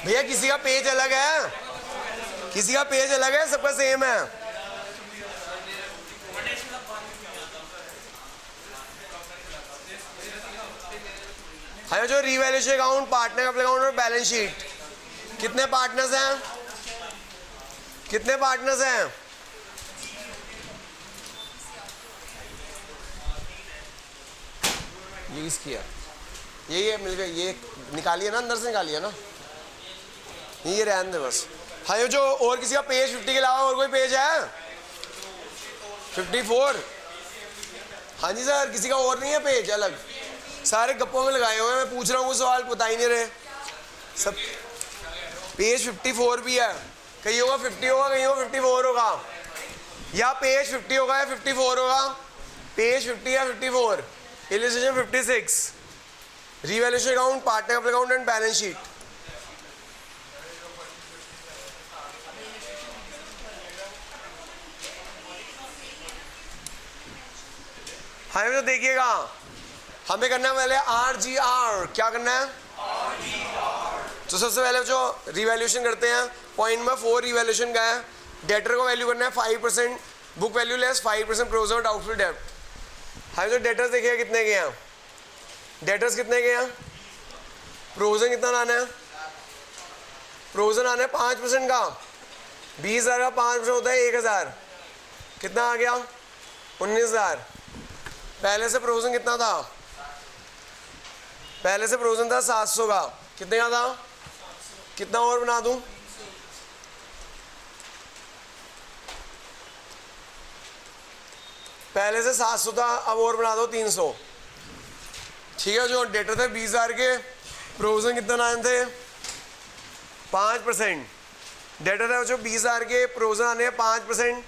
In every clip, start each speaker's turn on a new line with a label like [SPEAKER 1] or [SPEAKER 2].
[SPEAKER 1] भैया किसी का पेज अलग है, किसी का पेज अलग है, सबका सेम है। हाँ, जो रिवैल्यूएशन अकाउंट, पार्टनर अकाउंट और बैलेंस शीट, कितने पार्टनर्स हैं, कितने पार्टनर्स हैं? ये किसकी है? ये मिल गई, ये निकालिए ना, अंदर से निकालिए ना, ये रहने दे बस। हाँ, ये जो और किसी का पेज 50 के अलावा और कोई पेज है? 54। हाँ जी सर, किसी का और नहीं है पेज अलग? सारे गप्पों में लगाए हुए हैं, मैं पूछ रहा हूँ सवाल, पता ही नहीं रहे सब। पेज 54 भी है, कहीं होगा 50 होगा, कहीं होगा 54 होगा, या पेज 50 होगा या 54 होगा, पेज 50 या 54। Illustration 56, revaluation account, partner account and balance sheet. हाँ तो देखिएगा, हमें करना है पहले RGR। क्या करना है? तो सबसे पहले जो रिवैल्यूएशन करते हैं, पॉइंट नंबर 4 रिवैल्यूएशन का है। डेटर को वैल्यू करना है 5%, बुक वैल्यू लेस 5% प्रोविजन और डाउटफुल डेब्ट। हाँ तो डेटर्स देखिएगा कितने के हैं, डेटर्स कितने के हैं, प्रोविजन कितना लाना है, प्रोविजन आना है 5% का, 20,000 का 5% होता है 1,000, कितना आ गया 19,000। पहले से प्रोविजन कितना था, पहले से प्रोविजन था 700 का, कितने का था, कितना और बना दूं, पहले से 700 था, अब और बना दो 300। ठीक है, जो डेटर थे 20,000 के, प्रोविजन कितना लाने थे 5%। डेटर है जो 20,000 के, प्रोविजन आने हैं 5%।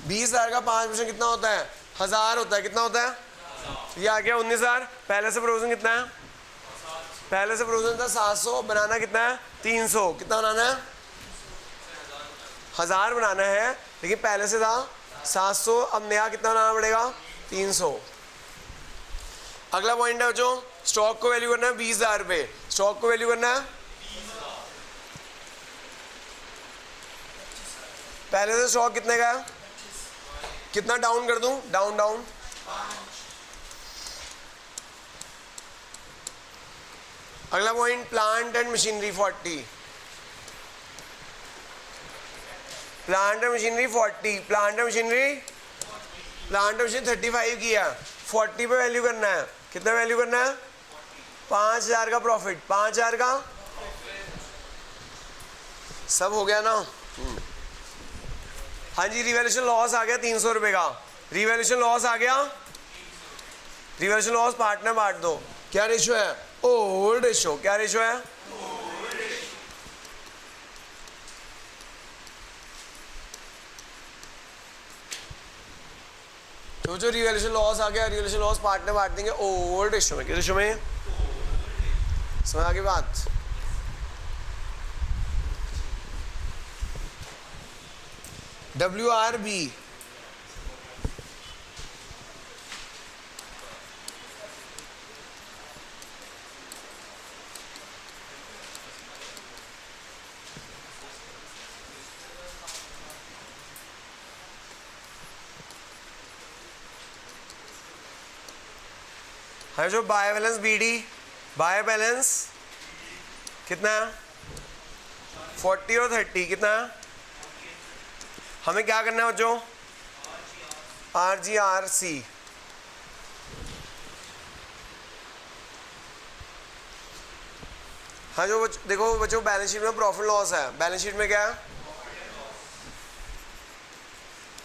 [SPEAKER 1] 20,000 का 5% कितना होता है, 1,000 होता है, कितना होता है, ये आ गया 19,000। पहले से प्रोविजन कितना है, पहले से प्रोविजन था 700, बनाना कितना है 300, कितना बनाना है 1,000 बनाना है, लेकिन पहले से था 700, अब नया कितना बनाना पड़ेगा 300। अगला पॉइंट है जो स्टॉक को वैल्यू करना है 20,000 पे, स्टॉक को वैल्यू करना है, पहले से स्टॉक कितने का है, कितना डाउन कर दूं, डाउन डाउन, अगला point plant and machinery 40, plant and machinery 40, plant and machinery, plant and machinery 35 की है, 40 पे वैल्यू करना है, कितना वैल्यू करना है 5,000 का प्रॉफिट, 5,000 का, सब हो गया ना। हाँ जी, रिवैल्यूएशन लॉस आ गया 300 रुपये का, रिवैल्यूएशन लॉस आ गया, रिवैल्यूएशन लॉस पार्टनर बांट दो, क्या रेशो है, ओल्ड रेशो, क्या रेशो है, तो जो रिवैल्यूएशन लॉस आ गया, रिवैल्यूएशन लॉस पार्टनर बांट देंगे ओल्ड रेशो में, किस रेशो में, समझ आ गई बात। WRB, है जो by balance BD, by balance कितना है 40 और 30, कितना है, हमें क्या करना है बच्चों, RGRC, हाँ जो देखो बच्चों बैलेंस शीट में प्रॉफिट लॉस है, बैलेंस शीट में क्या है,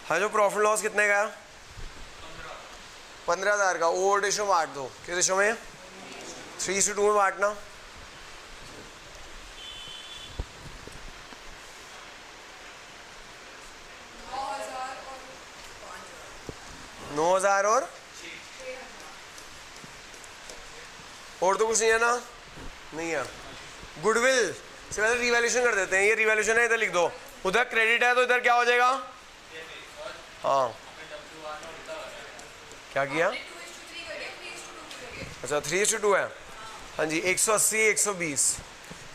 [SPEAKER 1] हाँ जो प्रॉफिट लॉस कितने का है 15,000 का, ओल्ड रेशो बांट दो, किस रेशो में 3:2 में बांटना, $9,000 और तो कुछ नहीं है ना, नहीं है। गुडविल सबसे पहले रिवैल्यूएशन कर देते हैं। ये रिवैल्यूएशन है, इधर लिख दो। उधर क्रेडिट है तो इधर क्या हो जाएगा? हाँ क्या किया? अच्छा 3:2 है। हाँ जी 180 120,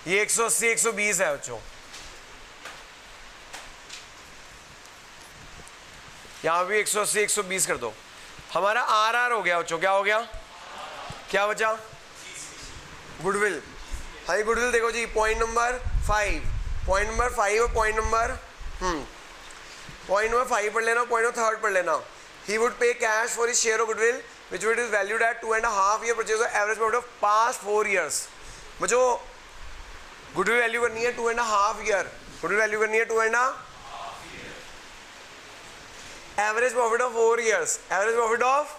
[SPEAKER 1] ये 180 120 है बच्चों। यहाँ भी 180 120 कर दो। हमारा आर हो गया बच्चों। क्या हो गया? क्या बचा? गुडविल। हाँ जी गुडविल देखो जी, पॉइंट नंबर 5, पॉइंट नंबर 5 और पॉइंट नंबर पॉइंट नंबर 5 पढ़ लेना, पॉइंट नंबर 3 पढ़ लेना। ही would pay cash for his share of goodwill which would is valued at 2.5 year purchase of average profit of past 4 years। बच्चों goodwill value करनी है 2.5 year, goodwill value करनी है 2.5 average profit of 4 years, average profit of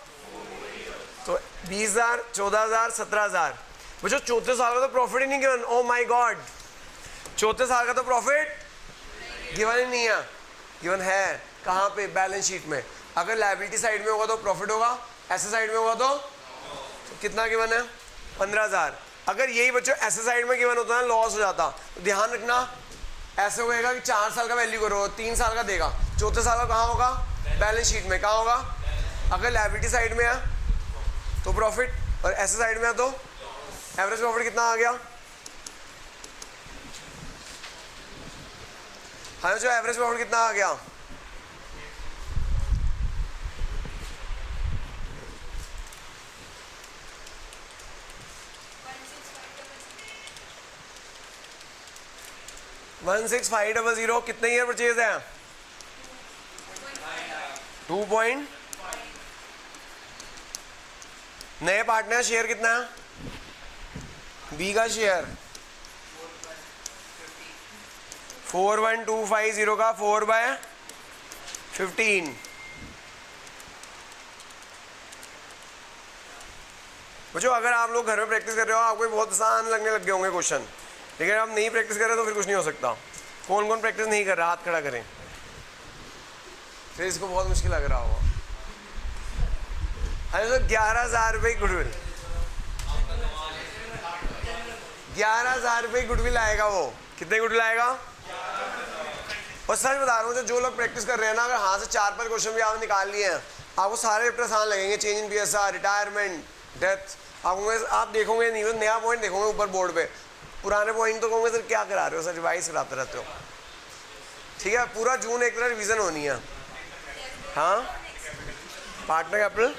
[SPEAKER 1] तो 20,000 14,000 17,000। बच्चों चौथे साल का तो प्रॉफिट ही नहीं गिवन। ओ माय गॉड, चौथे साल का तो प्रॉफिट गिवन ही नहीं है। गिवन है कहाँ पे? बैलेंस शीट में। अगर लायबिलिटी साइड में होगा तो प्रॉफिट होगा, ऐसे साइड में होगा तो कितना गिवन है? 15,000। अगर यही बच्चों ऐसे साइड में गिवन होता है लॉस हो जाता। तो ध्यान रखना ऐसे होएगा कि 4 साल का वैल्यू करो, 3 साल का देगा, चौथे साल का कहाँ होगा? बैलेंस शीट में। कहाँ होगा? अगर लायबिलिटी साइड में है तो प्रॉफिट, और ऐसे साइड में है तो एवरेज प्रॉफिट कितना आ गया? हाँ जो एवरेज प्रॉफिट कितना आ गया? $16,500। कितने ईयर परचेज है? 2. नए पार्टनर शेयर कितना है? बी का शेयर 41,250 का 4/15। बच्चों अगर आप लोग घर में प्रैक्टिस कर रहे हो आपको बहुत आसान लगने लग गए होंगे क्वेश्चन, लेकिन आप नहीं प्रैक्टिस कर रहे तो फिर कुछ नहीं हो सकता। कौन कौन प्रैक्टिस नहीं कर रहा हाथ खड़ा करें, फिर इसको बहुत मुश्किल लग रहा होगा। अरे तो 11,000 रुपये गुडविल, 11,000 रुपये गुडविल आएगा। वो कितने गुडविल आएगा? और सच बता रहा हूँ जो लोग प्रैक्टिस कर रहे हैं ना, अगर हाथ से 4-5 क्वेश्चन भी आपने निकाल लिए हैं आपको सारे चैप्टर आसान लगेंगे। Change in PSR, retirement, death, आप देखोगे नहीं, नया पॉइंट देखोगे ऊपर बोर्ड पे, पुराने पॉइंट तो कहोगे सर क्या करा रहे हो सर, रिवाइज कराते रहते हो। ठीक है, पूरा जून एक तरह रिवीजन होनी है। हाँ पार्टनर कैपिटल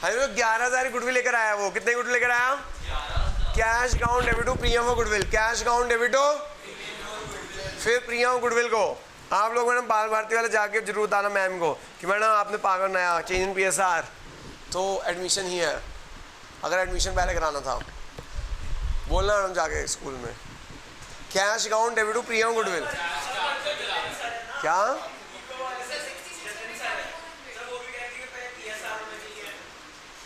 [SPEAKER 1] हाँ 11,000 गुडविल लेकर आया। वो कितने गुडविल लेकर आया? Cash account debit to premium of goodwill, cash account debit to फिर प्रीमियम ऑफ गुडविल को आप लोग मैडम बाल भारती वाले जाके जरूर बताना मैम को कि मैडम आपने पागल नया चेंज इन PSR तो एडमिशन ही है। अगर एडमिशन पहले कराना था बोलना मैडम जाके स्कूल में। Cash account debit to premium goodwill क्या?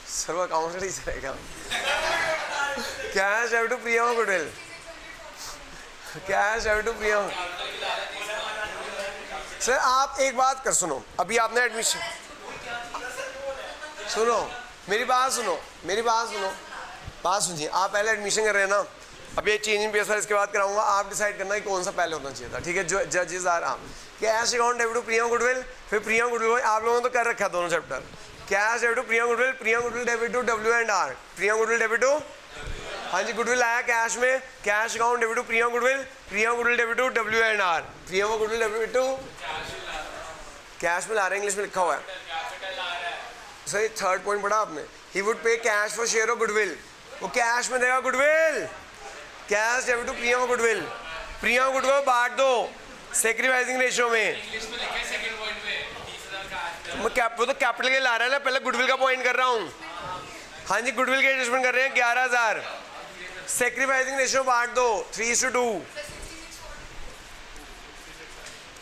[SPEAKER 1] सर वो अकाउंट ही रहेगा। Cash debit to premium goodwill, cash debit to premium. Sir आप एक बात कर सुनो, अभी आपने एडमिशन सुनो, मेरी बात सुनो, मेरी बात सुनो, बात सुनिए। आप पहले एडमिशन कर रहे हैं ना, अब ये चेंज इन PSR इसके बाद कराऊंगा, आप डिसाइड करना कि कौन सा पहले होना चाहिए था। ठीक है, जो जजेस आर आप cash account debit to premium goodwill, फिर प्रीमियम गुडविल आप लोगों ने तो कर रखा दोनों chapter. Cash debit to premium goodwill, premium goodwill debit to W&R, premium goodwill debit to हाँ जी गुडविल आया कैश में, cash account debit to premium goodwill, premium goodwill debit to W&R, premium goodwill debit to cash में ला रहे हैं, English में लिखा हुआ है। सही, थर्ड पॉइंट पढ़ा आपने। He would pay cash for share of goodwill, वो कैश में देगा goodwill, cash debit to premium goodwill, premium goodwill बांट दो सेक्रीफाइसिंग रेशियो में। वो तो कैपिटल के ला रहा है ना, पहले गुडविल का पॉइंट कर रहा हूँ। हाँ जी गुडविल के एडजस्टमेंट कर रहे हैं 11,000, सेक्रीफाइसिंग रेशियो बांट दो 3:2।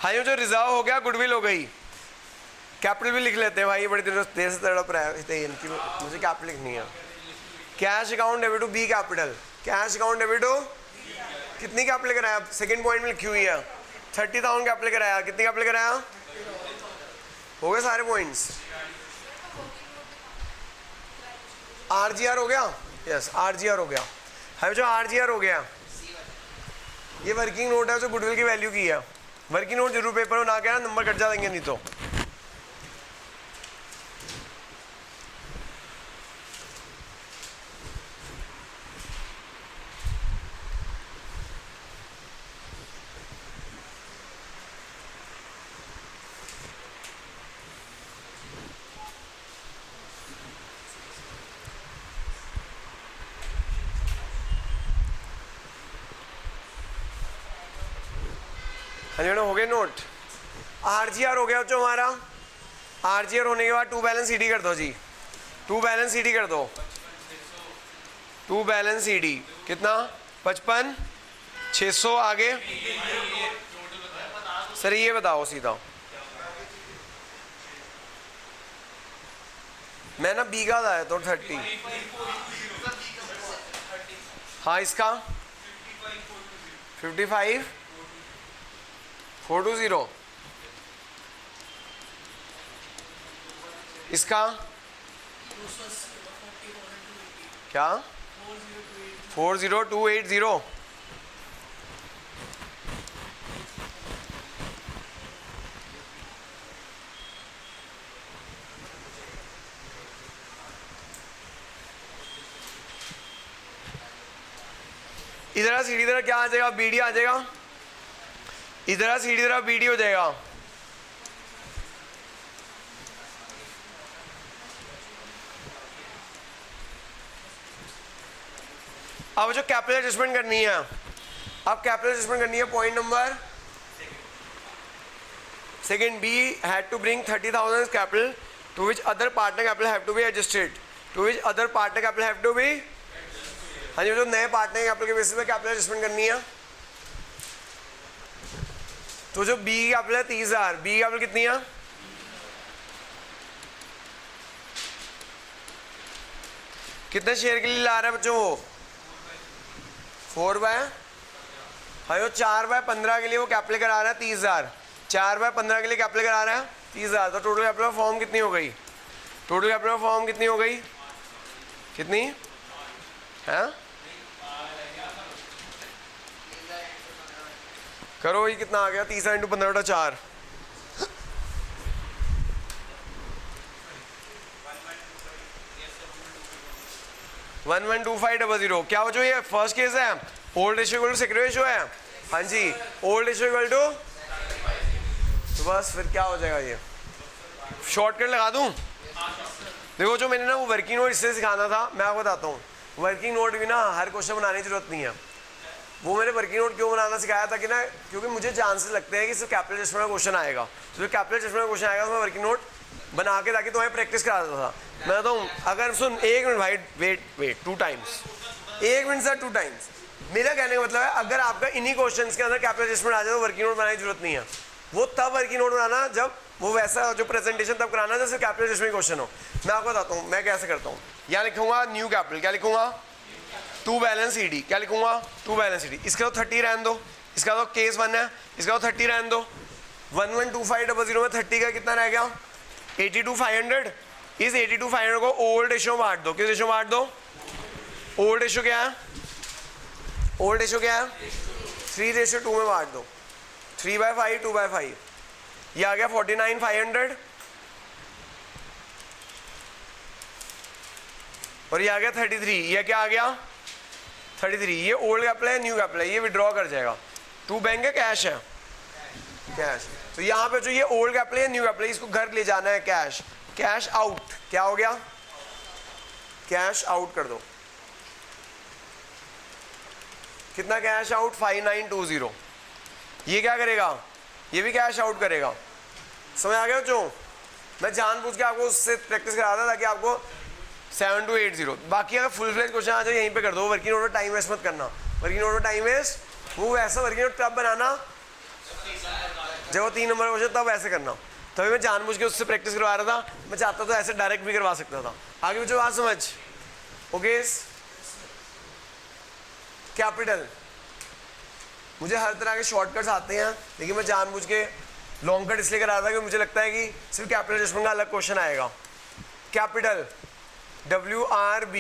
[SPEAKER 1] हाँ ये जो रिजर्व हो गया गुडविल हो गई। कैपिटल भी लिख लेते हैं भाई, बड़ी देर से तड़प रहा है इनकी, मुझे कैपिटल लिखनी है। Cash account debit to B capital, cash account debit to कितनी कैपिटल कराया? सेकंड पॉइंट में लिखी हुई है 30,000 कैपिटल कराया। कितनी कैपिटल कराया? हो गए सारे पॉइंट्स। RGR हो गया, यस RGR हो गया। है जो RGR हो गया, ये वर्किंग नोट है जो गुडविल की वैल्यू की है। वर्किंग नोट जरूर पेपर में ना के ना, नंबर कट जाएंगे नहीं तो। हो गए नोट। RGR हो गया जो हमारा। RGR होने के बाद टू बैलेंस CD कर दो जी, टू बैलेंस CD कर दो। टू बैलेंस CD कितना 55 600 आगे सर ये बताओ सीधा। मैं ना B का आया तो 30। हाँ इसका 55 420। इसका क्या 40280। इधर सीढ़ी तरह क्या आ जाएगा, BD आ जाएगा। इधर सीढ़ी तरह BD हो जाएगा। अब जो कैपिटल एडजस्टमेंट करनी है, अब कैपिटल एडजस्टमेंट करनी है point number second. B had to bring 30,000 capital to which other partner capital have to be adjusted, to which other partner capital have to be। हाँ जी, जो नए पार्टनर कैपिटल के basis पे कैपिटल एडजस्टमेंट करनी है। तो जो B की कैपिटल है 30,000, B की कैपिटल कितनी है, कितने शेयर के लिए ला रहा है बच्चों वो 4/, हाँ वो 4/15 के लिए वो कैपिटल करा रहा है 30,000। 4/15 के लिए कैपिटल करा रहा है 30,000। तो टोटल कैपिटल फॉर्म कितनी हो गई, टोटल कैपिटल फॉर्म कितनी हो गई, कितनी है करो ये कितना आ गया 30 × 15 × 4 112500। क्या हो जो ये फर्स्ट केस है, old ratio equal to second ratio है। हाँ जी, ओल्ड रेशियो इक्वल टू, तो बस फिर क्या हो जाएगा, ये शॉर्टकट लगा दूं। देखो जो मैंने ना वो वर्किंग नोट इससे सिखाना था, मैं आपको बताता हूँ। वर्किंग नोट भी ना हर क्वेश्चन बनाने की जरूरत नहीं है। वो मैंने वर्किंग नोट क्यों बनाना सिखाया था कि ना, क्योंकि मुझे चांसेस लगते हैं कि सिर्फ कैपिटल एडजस्टमेंट का क्वेश्चन आएगा। तो जो कैपिटल एडजस्टमेंट का क्वेश्चन आएगा तो मैं वर्किंग नोट बना के ताकि तुम्हें प्रैक्टिस करा देता था। मैं तो अगर सुन 1 मिनट भाई, wait 2 times, 1 minute sir 2 times. मेरा कहने का मतलब है अगर आपका इन्हीं क्वेश्चंस के अंदर कैपिटल एडजस्टमेंट आ जाए तो वर्किंग नोट बनाने की जरूरत नहीं है। वो तब वर्किंग नोट बनाना जब वो वैसा जो प्रेजेंटेशन तब कराना जैसे कैपिटल एडजस्टमेंट क्वेश्चन हो। मैं आपको बताता हूँ मैं कैसे करता हूँ। यहाँ लिखूंगा न्यू कैपिटल, क्या लिखूंगा टू बैलेंस CD, क्या लिखूंगा टू बैलेंस CD। इसका तो 30 रहने दो, इसका तो केस 1 है, इसका तो 30 रहने दो। 112500 में 30 का कितना रह गया 82,500। इस 82,500 को ओल्ड रेशियो में बांट दो। किस रेशियो में बांट दो, ओल्ड रेशियो क्या है, ओल्ड रेशियो क्या है 3:2 में बांट दो। 3/5 2/5, ये आ गया 49,500 और ये आ गया 33। ये क्या आ गया 33। ये ओल्ड कैपिटल है, न्यू कैपिटल है, ये विड्रॉ कर जाएगा। 2 बैंक है, कैश है, कैश। तो यहाँ पे जो ये ओल्ड कैपिटल है न्यू कैपिटल, इसको घर ले जाना है कैश, कैश आउट। क्या हो गया, कैश आउट कर दो। कितना कैश आउट 5920। ये क्या करेगा, ये भी कैश आउट करेगा। समझ आ गया जो, मैं जानबूझ के आपको उससे प्रैक्टिस करा था ताकि आपको 7280। बाकी अगर फुल फ्लेज क्वेश्चन आ जाए यहीं पे कर दो। वर्किंग नोट में टाइम वेस्ट मत करना, वर्किंग नोट में टाइम वेस्ट, वो वैसा वर्किंग नोट तब बनाना जब वो 3 नंबर क्वेश्चन तब ऐसे करना। तभी मैं जानबूझ के उससे प्रैक्टिस करवा रहा था। मैं चाहता तो ऐसे डायरेक्ट भी करवा सकता था। आगे बच्चों बात समझ, ओके। कैपिटल, मुझे हर तरह के शॉर्टकट्स आते हैं लेकिन मैं जानबूझ के लॉन्ग कट इसलिए करा रहा था कि मुझे लगता है कि सिर्फ कैपिटल एडजस्टमेंट का अलग क्वेश्चन आएगा। Capital WRB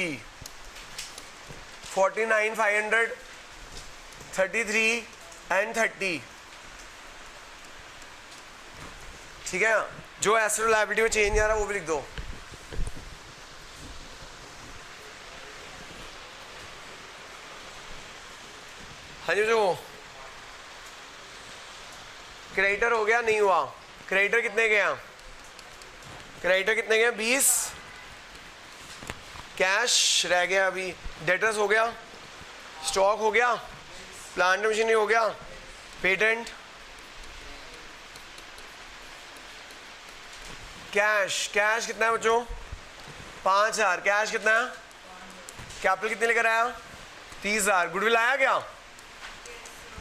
[SPEAKER 1] 49,500, 33 and 30। ठीक है, जो एसेट लायबिलिटी में चेंज आ रहा है वो भी लिख दो। हाँ जी, जो क्रेडिटर हो गया, नहीं हुआ। क्रेडिटर कितने गया? क्रेडिटर कितने गए? 20। कैश रह गया अभी। डेटर्स हो गया, स्टॉक हो गया, प्लांट मशीनरी हो गया, पेटेंट, कैश। कैश कितना है बच्चों? 5,000। कैश कितना है? कैपिटल कितने लेकर आया? 30,000। गुडविल आया क्या?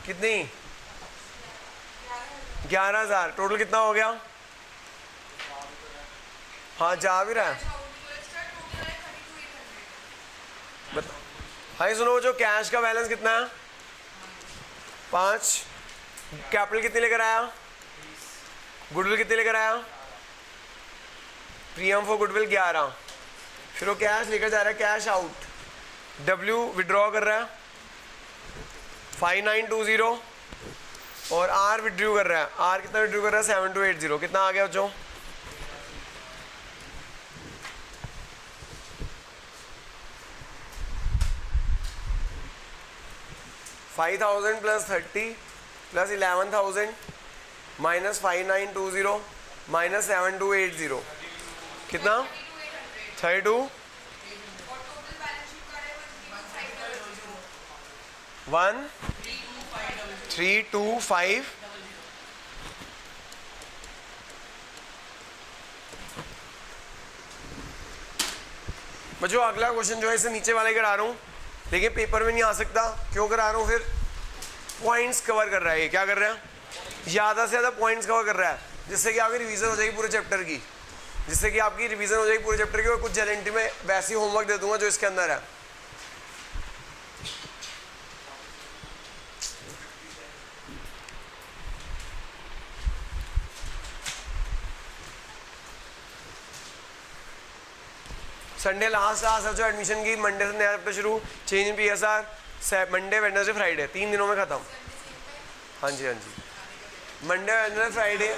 [SPEAKER 1] कितनी? 11,000। टोटल कितना हो गया? हाँ, जा भी रहा है। बता। हाँ, सुनो, जो कैश का बैलेंस कितना है? 5। कैपिटल कितने लेकर आया? गुडविल कितने लेकर आया? Premium for goodwill 11। फिर वो कैश लेकर जा रहा है, कैश आउट। डब्ल्यू विड्रॉ कर रहा है 5920 और आर विड्रू कर रहा है। आर कितना विड्रू कर रहा है? 7280। कितना आ गया बच्चों? $5,000 प्लस 30 प्लस 11,000 माइनस 5920 माइनस 7280 कितना? 32 1,325। बच्चों अगला क्वेश्चन जो है इसे नीचे वाले करा रहा हूँ, लेकिन पेपर में नहीं आ सकता। क्यों करा रहा हूँ? फिर पॉइंट्स कवर कर रहा है। ये क्या कर रहा है? ज़्यादा से ज़्यादा पॉइंट्स कवर कर रहा है, जिससे कि आपकी रिवीजन हो जाएगी पूरे चैप्टर की। जिससे कि आपकी रिवीजन हो जाएगी पूरे चैप्टर की। और कुछ जेएलएनटी में वैसी होमवर्क दे दूंगा जो इसके अंदर है। संडे लास्ट जो एडमिशन की, मंडे से नया चैप्टर शुरू, change in PSR, Monday Wednesday Friday, 3 दिनों में ख़त्म। हाँ जी, हाँ जी, मंडे वेडनेसडे फ्राइडे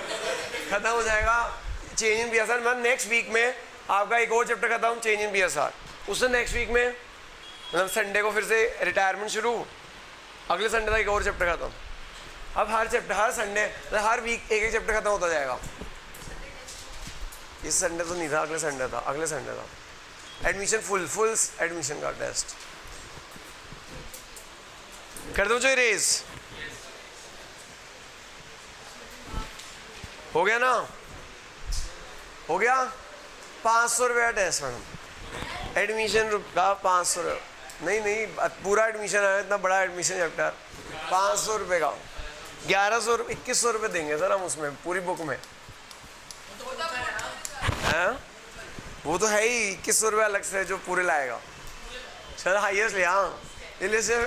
[SPEAKER 1] ख़त्म हो जाएगा चेंज इन पीएसआर। मतलब नेक्स्ट वीक में आपका एक और चैप्टर खत्म, चेंज इन पीएसआर। उससे नेक्स्ट वीक में मतलब संडे को फिर से रिटायरमेंट शुरू, अगले संडे तक एक और चैप्टर खत्म। अब हर चैप्टर, हर संडे, मतलब हर वीक एक एक चैप्टर खत्म होता जाएगा। इस संडे तो नहीं था, अगले संडे था, अगले संडे था एडमिशन। फुल एडमिशन का टेस्ट कर दो जो इरेज हो गया ना? हो गया। 500 रुपया टेस्ट मैडम। एडमिशन का 500 रुपये। नहीं, पूरा एडमिशन है, इतना बड़ा एडमिशन चैप्टर, 500 रुपये का। 1100 रुपये, 2100 रुपये देंगे सर हम उसमें, पूरी बुक में। हैं? वो तो है ही, 2100 रुपये अलग से जो पूरे लाएगा। सर हाईएस्ट ले, हाँ, इसलिए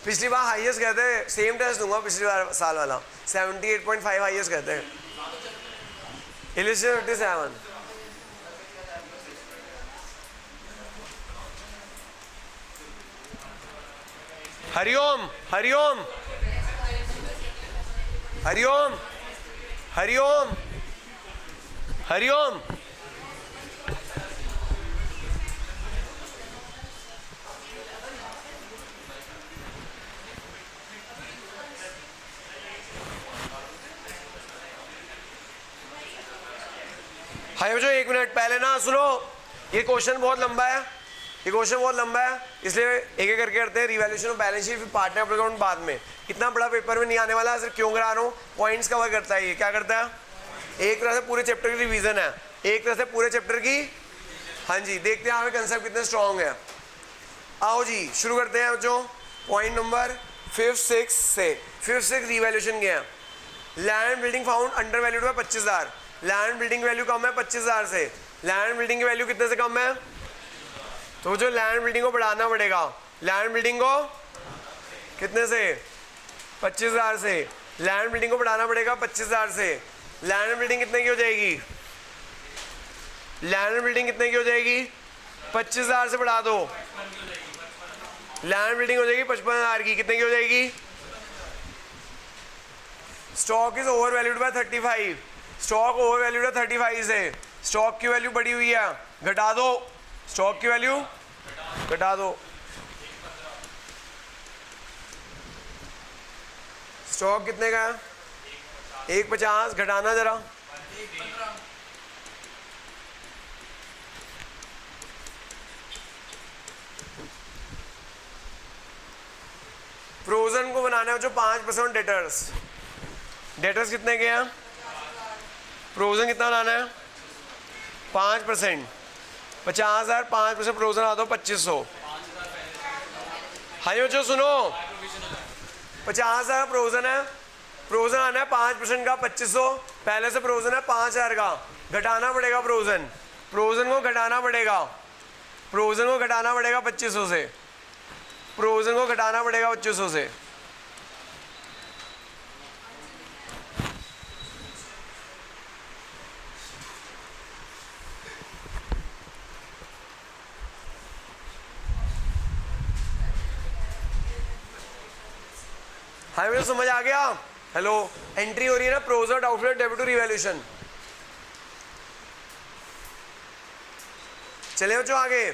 [SPEAKER 1] पिछली बार हाईएस्ट कहते हैं, सेम टेस्ट दूंगा पिछली बार साल वाला, 78.5 हाईएस्ट कहते हैं। 57। हरिओम हरिओम हरिओम हरिओम हरिओम। हाँ बच्चों, 1 मिनट पहले ना सुनो, ये क्वेश्चन बहुत लंबा है, ये क्वेश्चन बहुत लंबा है, इसलिए एक एक करके करते हैं। रिवैल्यूएशन ऑफ बैलेंस शीट, फिर पार्टनर अकाउंट बाद में। इतना बड़ा पेपर में नहीं आने वाला है, सिर्फ क्यों करा रहा हूँ, पॉइंट्स कवर करता है। ये क्या करता है? एक तरह से पूरे चैप्टर की रिवीजन है, एक तरह से पूरे चैप्टर की। हाँ जी, देखते हैं आपके कंसेप्ट कितने स्ट्रॉन्ग है। आओ जी शुरू करते हैं बच्चों। पॉइंट नंबर 5, 6 से। 5, 6 रिवैल्यूएशन के हैं। Land building found under valued है 25,000। लैंड बिल्डिंग वैल्यू कम है 25,000 से। लैंड बिल्डिंग की वैल्यू कितने से कम है? तो जो लैंड बिल्डिंग को बढ़ाना पड़ेगा, लैंड बिल्डिंग को कितने से? 25,000 से। लैंड बिल्डिंग को बढ़ाना पड़ेगा 25,000 से। लैंड बिल्डिंग कितने की हो जाएगी? लैंड बिल्डिंग कितने की हो जाएगी? 25,000 से बढ़ा दो। लैंड बिल्डिंग हो जाएगी 55,000 की, कितने की हो जाएगी? Stock is over valued bye 35, stock over valued है 35 से, स्टॉक की वैल्यू बढ़ी हुई है, घटा दो, स्टॉक की वैल्यू घटा दो। स्टॉक कितने का है? 150, घटाना जरा, फ्रोजन को बनाना है जो 5% डेटर्स, डेटर्स कितने के हैं? फ्रोजन कितना बनाना है? 5%, 50,000, 5% फ्रोजन आ दो 2500। हाँ बच्चों सुनो, 50,000 फ्रोजन है, फ्रोजन आना है 5% का 2500, पहले से फ्रोजन है 5,000 का, घटाना पड़ेगा फ्रोजन, फ्रोजन को घटाना पड़ेगा, फ्रोजन को घटाना पड़ेगा 2500 से, फ्रोजन को घटाना पड़ेगा 2500 से। हाँ मुझे समझ आ गया? हेलो, एंट्री हो रही है ना, प्रोजर्ड आउटफ्लो डेबिट टू रिवैल्यूएशन। चले बच्चों आगे,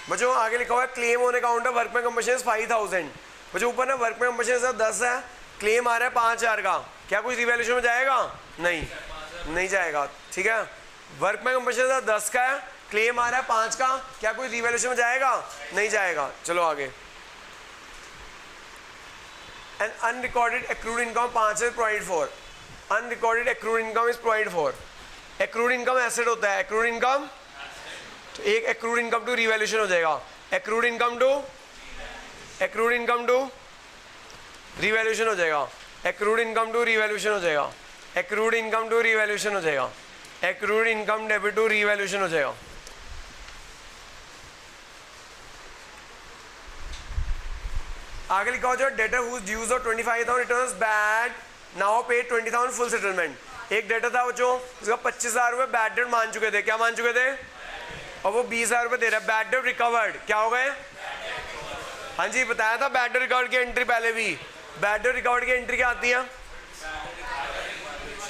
[SPEAKER 1] बच्चों आगे लिखा हुआ है claim on account of workman compensation 5,000। बच्चों ऊपर ना वर्कमैन कंपनसेशन 10 है, क्लेम आ रहा है 5,000 का, क्या कुछ रिवैल्यूएशन में जाएगा? नहीं, नहीं जाएगा, ठीक है। वर्कमैन कंपनसेशन 10 का है, क्लेम आ रहा है 5 का, क्या कुछ रिवैल्यूएशन में जाएगा? नहीं जाएगा। चलो आगे, एंड अनरिकॉर्डेड एक्रूड इनकम 5 है provide for, unrecorded accrued income is provide for. Accrued income asset होता है, एक्रूड इनकम, तो एक एक्रूड इनकम टू रिवैल्यूएशन हो जाएगा, accrued income to, accrued income to revaluation हो जाएगा, एक्रूड इनकम टू रिवैल्यूएशन हो जाएगा, एक्रूड इनकम टू रिवैल्यूएशन हो जाएगा, accrued income debit to revaluation हो जाएगा। आगे लिखा हो जाए debtor whose dues of 25,000 returns bad now pay 20,000 full settlement. एक डेटर था बच्चों, उसका 25,000 रुपये बैड डेट मान चुके थे, क्या मान चुके थे? और वो 20,000 रुपये दे रहा है, बैड डेट रिकवर्ड, क्या हो गए? हाँ जी बताया था बैड डेट रिकवर्ड की एंट्री पहले भी, बैड डेट रिकवर्ड की एंट्री क्या आती है?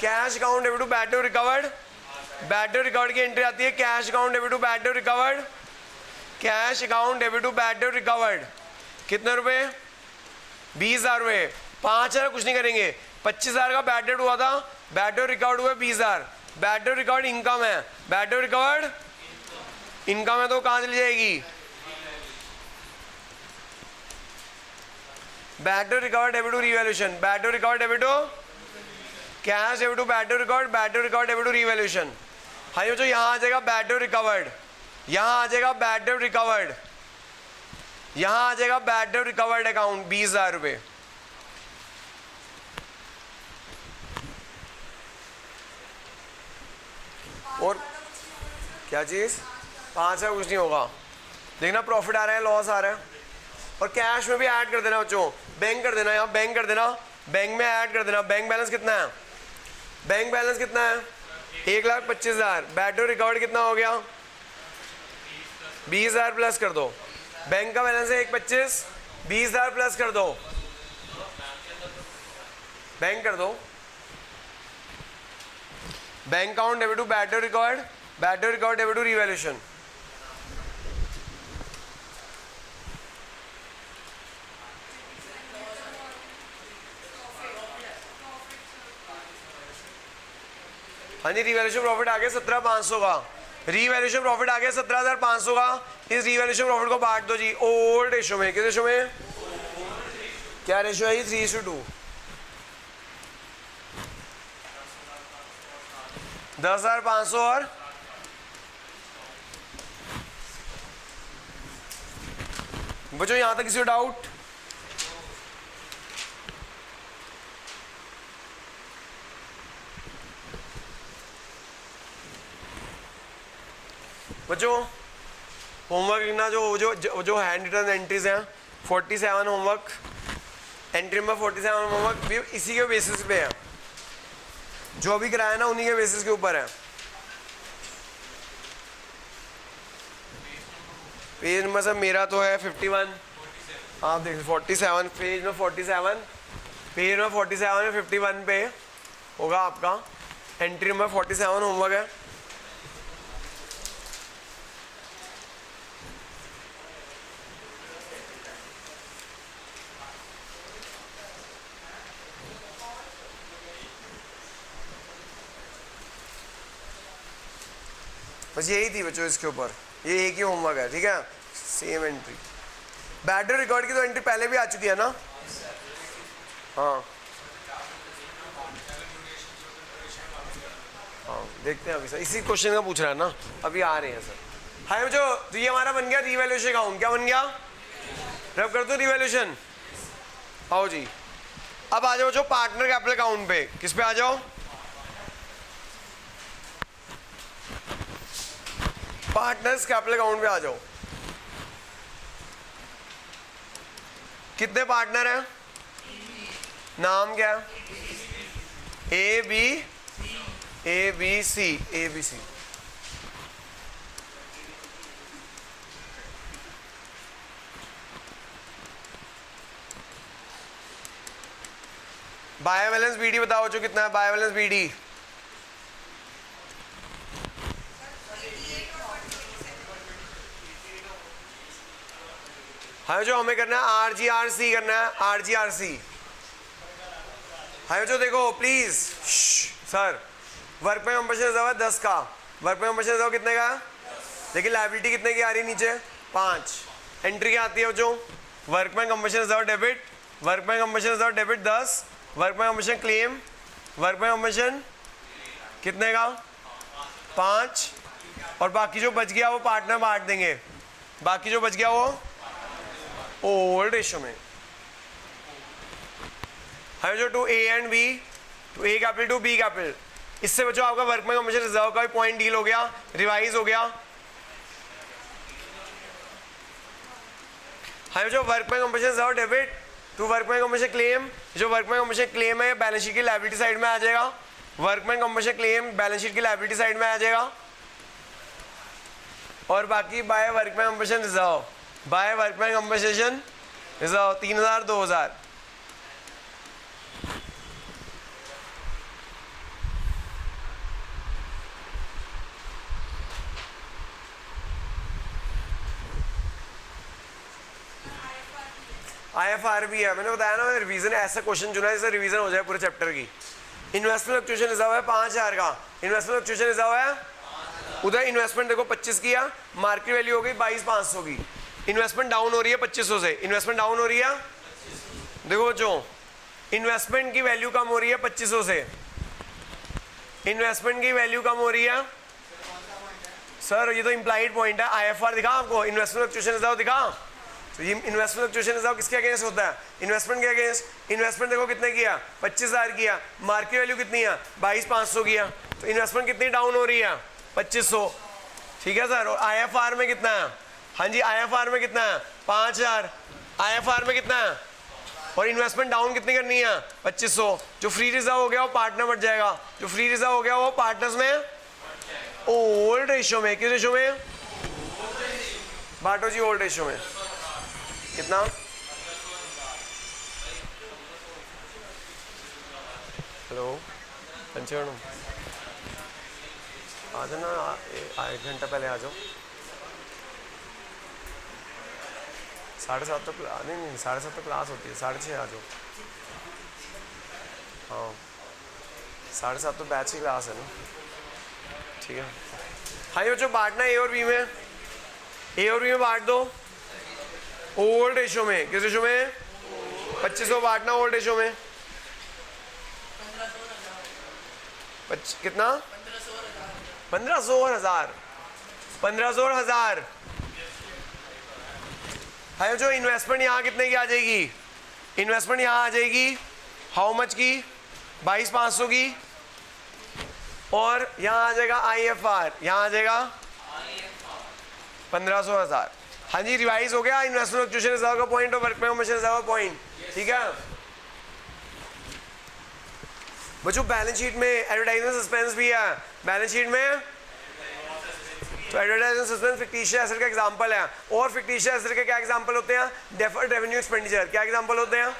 [SPEAKER 1] Cash account debit to bad debt recovered, bad debt recovered की एंट्री आती है cash account debit to bad debt recovered, cash account debit to bad debt recovered. कितने रुपए? 20,000 रुपये, 5,000 कुछ नहीं करेंगे, 25,000 का बैड डेट हुआ था, बैड डेट रिकवर्ड हुआ 20,000, बैड डेट रिकवर्ड इनकम है, बैड डेट रिकवर्ड इनकम है तो कहाँ चली जाएगी? Bad debt recovered debit to revaluation, bad debt recovered debit to cash debit to bad debt recovered, bad debt recovered debit to revaluation. हाँ जो यहाँ आ जाएगा बैड डेट रिकवर्ड, यहाँ आ जाएगा बैड डेट रिकवर्ड, यहाँ आ जाएगा बैड डेट रिकवर्ड अकाउंट 20,000 रुपये। और क्या चीज़? 5,000 कुछ नहीं होगा, देखना प्रॉफिट आ रहा है लॉस आ रहा है। और कैश में भी ऐड कर देना बच्चों, बैंक कर देना, यहाँ बैंक कर देना, बैंक में ऐड कर देना। बैंक बैलेंस कितना है? बैंक बैलेंस कितना है? 1,25,000। बैड डेट रिकवर्ड कितना हो गया? 20,000 प्लस कर दो, बैंक का बैलेंस है 1,25,000, 20,000 प्लस कर दो, बैंक कर दो, bank account debit to bad debt record, bad debt record debit to revaluation. हाँ जी रिवैल्यूएशन प्रॉफिट आ गया 17,500 का, रिवैल्यूएशन प्रॉफिट आ गया 17,500 का। इस रिवैल्यूएशन प्रॉफिट को बांट दो जी ओल्ड रेशो में, किस रेशो में? क्या रेशो है? 3:2। 10,500 और बच्चों यहां तक किसी को डाउट? बच्चों होमवर्क लिखना, जो जो जो हैंड रिटन एंट्रीज हैं 47 होमवर्क, एंट्री नंबर 47 होमवर्क भी इसी के बेसिस पे है, जो अभी कराया ना उन्हीं के बेसिस के ऊपर है। पेज नंबर सर मेरा तो है 51, आप देख 47, पेज में 47, पेज में 47 में 51 पे होगा आपका, एंट्री नंबर 47 होमवर्क है। बस यही थी बच्चों इसके ऊपर, ये एक ही होमवर्क है, ठीक है। सेम एंट्री, बैटरी रिकॉर्ड की तो एंट्री पहले भी आ चुकी है ना। हाँ हाँ देखते हैं अभी सर, इसी क्वेश्चन का पूछ रहा है ना, अभी आ रहे हैं सर। हाय बच्चों, तो ये हमारा बन गया रिवैल्यूएशन अकाउंट, क्या बन गया, रब कर दो रिवैल्यूएशन। आओ जी, अब आ जाओ जो पार्टनर कैपिटल अकाउंट पे, किस पे आ जाओ, पार्टनर्स कैपिटल अकाउंट पे आ जाओ। कितने पार्टनर हैं, नाम क्या है, A B C. By balance BD बताओ जो कितना है, बाय बैलेंस बीडी है जो हमें करना है, RGRC करना है, RGRC है जो। देखो प्लीज सर, वर्क में कंपल्शन रिजर्व है 10 का, वर्क में कंपल्शन रिजर्व कितने का है, लेकिन लायबिलिटी कितने की आ रही है नीचे 5, एंट्री क्या आती है जो, workmen compulsion reserve debit, work में कंपल्शन रिजर्व डेबिट 10, वर्क में कंपल्शन क्लेम, वर्क में कंपल्शन कितने का 5, और बाकी जो बच गया वो पार्टनर बांट देंगे, बाकी जो बच गया वो ओल्ड रेशियो में है जो, to A and B, to A capital to B capital. इससे बच्चों आपका वर्क में कंपल्शन रिजर्व का भी पॉइंट डील हो गया, रिवाइज हो गया है जो। Workmen compulsion reserve debit to workmen compulsion claim, जो वर्क में कंपल्शन क्लेम है बैलेंस शीट की लायबिलिटी साइड में आ जाएगा, workmen compulsion claim balance sheet की लायबिलिटी साइड में आ जाएगा, और बाकी by workmen compulsion reserve, by workmen compensation reserve 3000 2000। IFR भी है, मैंने बताया ना रिवीजन, ऐसा क्वेश्चन चुना है जिससे रिवीजन हो जाए पूरे चैप्टर की। इन्वेस्टमेंट फ्लक्चुएशन रिजर्व है 5000 का, इन्वेस्टमेंट फ्लक्चुएशन रिजर्व है, उधर इन्वेस्टमेंट देखो 25 किया, मार्केट वैल्यू हो गई 22,500 की, इन्वेस्टमेंट डाउन हो रही है 2500 से, इन्वेस्टमेंट डाउन हो रही है, देखो बच्चों इन्वेस्टमेंट की वैल्यू कम हो रही है 2500 से, इन्वेस्टमेंट की वैल्यू कम हो रही है सर, ये तो इंप्लाइड पॉइंट है। IFR दिखा आपको, इन्वेस्टमेंट फ्लक्चुएशन रिजर्व दिखा, तो ये इन्वेस्टमेंट फ्लक्चुएशन रिजर्व किसके अगेंस्ट होता है, इन्वेस्टमेंट के अगेंस्ट। इन्वेस्टमेंट देखो कितने किया 25,000 किया, मार्केट वैल्यू कितनी है 22,500 किया, तो इन्वेस्टमेंट कितनी डाउन हो रही है 2500, ठीक है सर। और IFR में कितना है, हाँ जी IFR में कितना है 5000, IFR में कितना है, और इन्वेस्टमेंट डाउन कितनी करनी है 2500, जो फ्री रिजर्व हो गया वो पार्टनर बढ़ जाएगा, जो फ्री रिजर्व हो गया वो पार्टनर्स में ओल्ड रेशियो में, किस रेशियो में बांटो जी, ओल्ड रेशियो में कितना, हेलो पंचवर्ण आ जाना, 1 घंटा पहले आ जाओ, 7:30 तो नहीं 7:30 तो क्लास होती है, 6:30 आ जाओ, हाँ 7:30 तो बैच की क्लास है ना, ठीक है। हाँ ये बच्चों बांटना ए और बी में, ए और बी में बांट दो ओल्ड रेशियो में, किस रेशियो में 2500 बांटना ओल्ड रेशियो में, कितना 1500 और 1000, 1500 और 1000 है जो। इन्वेस्टमेंट यहाँ कितने की आ जाएगी, इन्वेस्टमेंट यहाँ आ जाएगी हाउ मच की 22,500 की, और यहाँ आ जाएगा IFR, यहाँ आ जाएगा 1500 1000। हाँ जी रिवाइज हो गया इन्वेस्टमेंट फ्लक्चुएशन रिजर्व का पॉइंट और वर्क में कंपल्शन रिजर्व का पॉइंट, ठीक है बच्चों। बैलेंस शीट में एडवर्टाइजमेंट सस्पेंस भी है, बैलेंस शीट में तो एडवर्टाइजिंग सस्पेंस फिक्टिशियस एसेट का एग्जांपल है। और फिक्टिशियस एसेट के क्या एग्जांपल होते हैं? Deferred revenue expenditure. क्या एग्जांपल होते हैं?